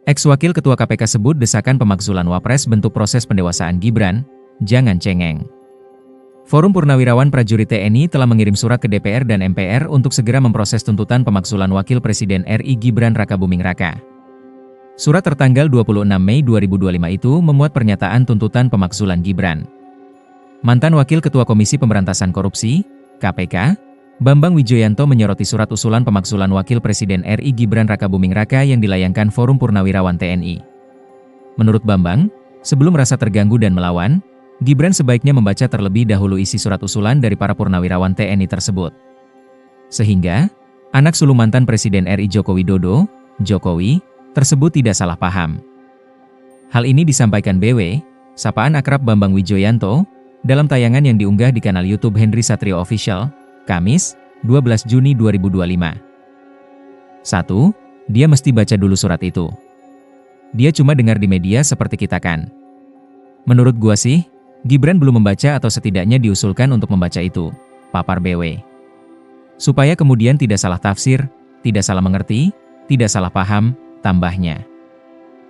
Ex-wakil Ketua KPK sebut desakan pemakzulan Wapres bentuk proses pendewasaan Gibran, jangan cengeng. Forum Purnawirawan Prajurit TNI telah mengirim surat ke DPR dan MPR untuk segera memproses tuntutan pemakzulan Wakil Presiden RI Gibran Rakabuming Raka. Surat tertanggal 26 Mei 2025 itu memuat pernyataan tuntutan pemakzulan Gibran. Mantan Wakil Ketua Komisi Pemberantasan Korupsi, KPK, Bambang Wijoyanto menyoroti surat usulan pemakzulan Wakil Presiden RI Gibran Rakabuming Raka yang dilayangkan Forum Purnawirawan TNI. Menurut Bambang, sebelum merasa terganggu dan melawan, Gibran sebaiknya membaca terlebih dahulu isi surat usulan dari para purnawirawan TNI tersebut. Sehingga, anak sulung mantan Presiden RI Joko Widodo, Jokowi, tersebut tidak salah paham. Hal ini disampaikan BW, sapaan akrab Bambang Wijoyanto, dalam tayangan yang diunggah di kanal YouTube Henry Satrio Official, Kamis, 12 Juni 2025. 1. Dia mesti baca dulu surat itu. Dia cuma dengar di media seperti kita kan. Menurut gua sih, Gibran belum membaca atau setidaknya diusulkan untuk membaca itu, papar BW. Supaya kemudian tidak salah tafsir, tidak salah mengerti, tidak salah paham, tambahnya.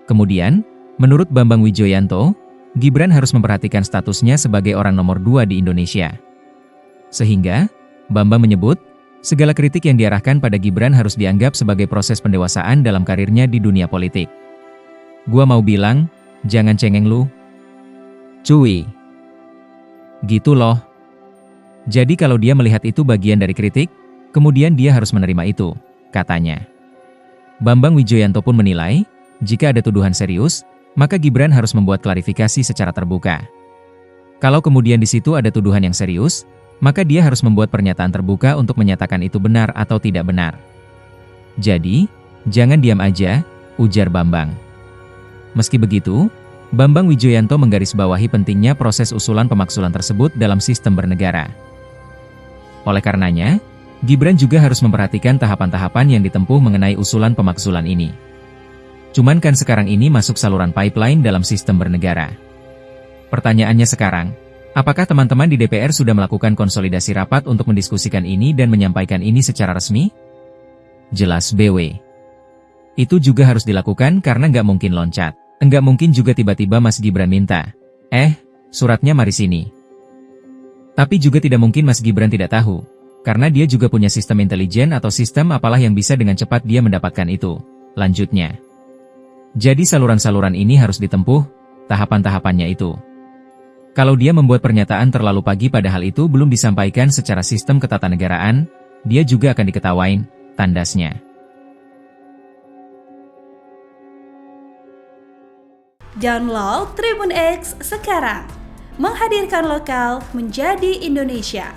Kemudian, menurut Bambang Wijoyanto, Gibran harus memperhatikan statusnya sebagai orang nomor 2 di Indonesia. Sehingga, Bambang menyebut, segala kritik yang diarahkan pada Gibran harus dianggap sebagai proses pendewasaan dalam karirnya di dunia politik. Gua mau bilang, jangan cengeng lu, cuy. Gitu loh. Jadi kalau dia melihat itu bagian dari kritik, kemudian dia harus menerima itu, katanya. Bambang Wijoyanto pun menilai, jika ada tuduhan serius, maka Gibran harus membuat klarifikasi secara terbuka. Kalau kemudian di situ ada tuduhan yang serius, maka dia harus membuat pernyataan terbuka untuk menyatakan itu benar atau tidak benar. Jadi, jangan diam aja, ujar Bambang. Meski begitu, Bambang Wijoyanto menggarisbawahi pentingnya proses usulan pemakzulan tersebut dalam sistem bernegara. Oleh karenanya, Gibran juga harus memperhatikan tahapan-tahapan yang ditempuh mengenai usulan pemakzulan ini. Cuman kan sekarang ini masuk saluran pipeline dalam sistem bernegara. Pertanyaannya sekarang, apakah teman-teman di DPR sudah melakukan konsolidasi rapat untuk mendiskusikan ini dan menyampaikan ini secara resmi? Jelas BW. Itu juga harus dilakukan karena nggak mungkin loncat. Enggak mungkin juga tiba-tiba Mas Gibran minta, suratnya mari sini. Tapi juga tidak mungkin Mas Gibran tidak tahu, karena dia juga punya sistem intelijen atau sistem apalah yang bisa dengan cepat dia mendapatkan itu. Lanjutnya. Jadi saluran-saluran ini harus ditempuh, tahapan-tahapannya itu. Kalau dia membuat pernyataan terlalu pagi padahal itu belum disampaikan secara sistem ketatanegaraan, dia juga akan diketawain, tandasnya. Download Tribun X sekarang, menghadirkan lokal menjadi Indonesia.